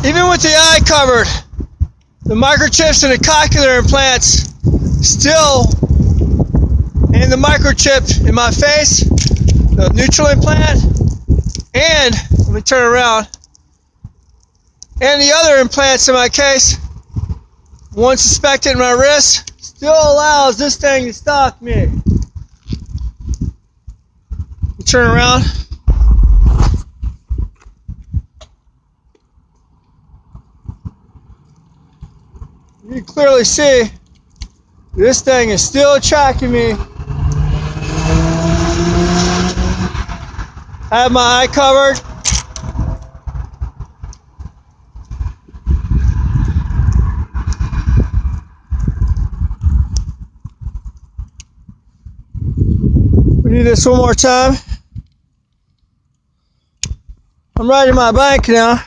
Even with the eye covered, the microchips and the cochlear implants still, and the microchip in my face, the neutral implant, and let me turn around, and the other implants in my case, one suspected in my wrist, still allows this thing to stalk me. Turn around. You can clearly see this thing is still tracking me. I have my eye covered. We do this one more time. I'm riding my bike now.